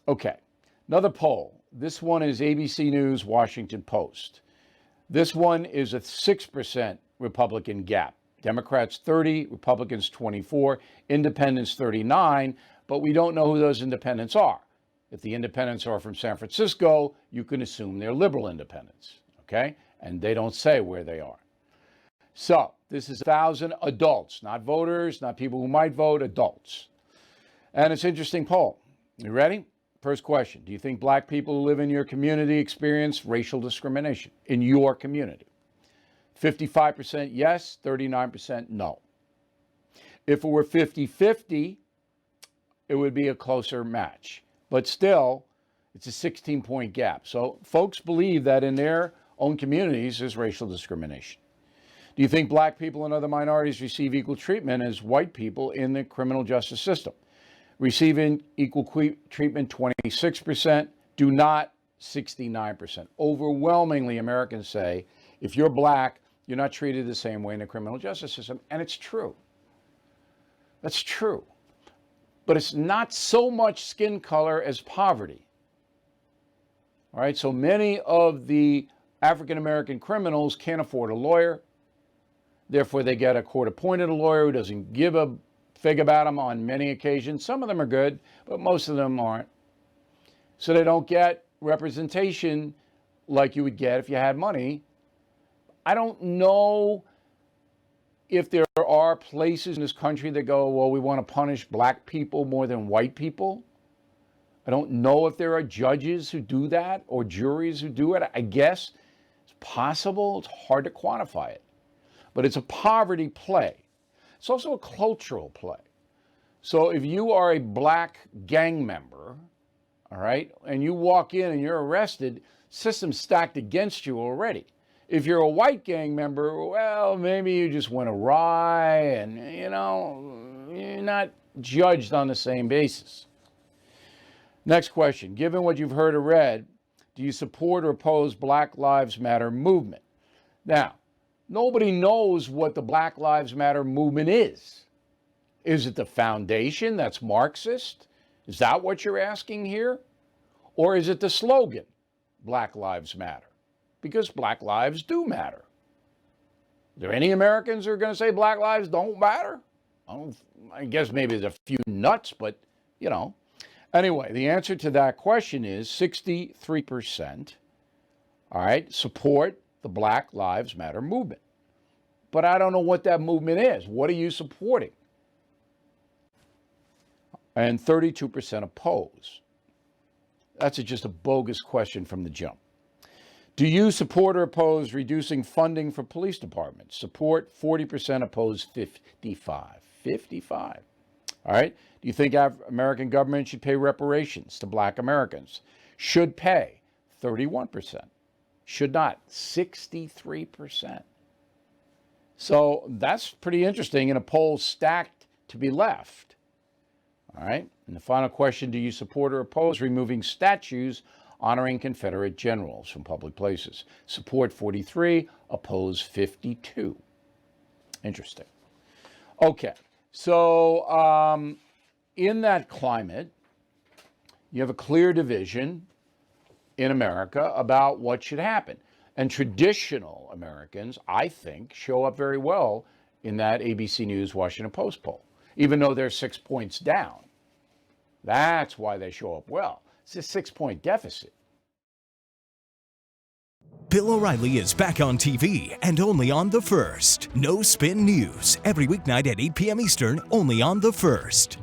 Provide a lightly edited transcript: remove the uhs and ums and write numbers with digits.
Okay, another poll. This one is ABC News, Washington Post. This one is a 6% Republican gap. Democrats 30, Republicans 24, independents 39, but we don't know who those independents are. If the independents are from San Francisco, you can assume they're liberal independents, okay? And they don't say where they are. So this is 1,000 adults, not voters, not people who might vote, adults. And it's an interesting poll. You ready? First question. Do you think black people who live in your community experience racial discrimination in your community? 55% yes, 39% no. If it were 50-50, it would be a closer match. But still, it's a 16-point gap. So folks believe that in their own communities there's racial discrimination. Do you think black people and other minorities receive equal treatment as white people in the criminal justice system? Receiving equal treatment, 26%, do not, 69%. Overwhelmingly, Americans say, if you're black, you're not treated the same way in the criminal justice system. And it's true. That's true. But it's not so much skin color as poverty. All right, so many of the African-American criminals can't afford a lawyer. Therefore, they get a court-appointed lawyer who doesn't give a fig about them on many occasions. Some of them are good, but most of them aren't. So they don't get representation like you would get if you had money. I don't know if there are places in this country that go, well, we want to punish black people more than white people. I don't know if there are judges who do that or juries who do it. I guess it's possible. It's hard to quantify it. But it's a poverty play. It's also a cultural play. So if you are a black gang member, all right, and you walk in and you're arrested, system's stacked against you already. If you're a white gang member, well, maybe you just went awry and, you know, you're not judged on the same basis. Next question. Given what you've heard or read, do you support or oppose Black Lives Matter movement? Now, nobody knows what the Black Lives Matter movement is. Is it the foundation that's Marxist? Is that what you're asking here? Or is it the slogan, Black Lives Matter? Because black lives do matter. Are there any Americans who are going to say black lives don't matter? I guess maybe there's a few nuts, but, you know. Anyway, the answer to that question is 63%, all right, support the Black Lives Matter movement. But I don't know what that movement is. What are you supporting? And 32% oppose. That's just a bogus question from the jump. Do you support or oppose reducing funding for police departments? Support 40%, oppose 55. 55. All right. Do you think American government should pay reparations to black Americans? Should pay 31%. Should not 63%. So that's pretty interesting in a poll stacked to be left. All right. And the final question, do you support or oppose removing statues honoring Confederate generals from public places? Support 43, oppose 52. Interesting. Okay. So in that climate, you have a clear division in America about what should happen. And traditional Americans, I think, show up very well in that ABC News Washington Post poll, even though they're 6 points down. That's why they show up well. It's a 6-point deficit. Bill O'Reilly is back on TV and only on The First. No Spin News, every weeknight at 8 p.m. Eastern, only on The First.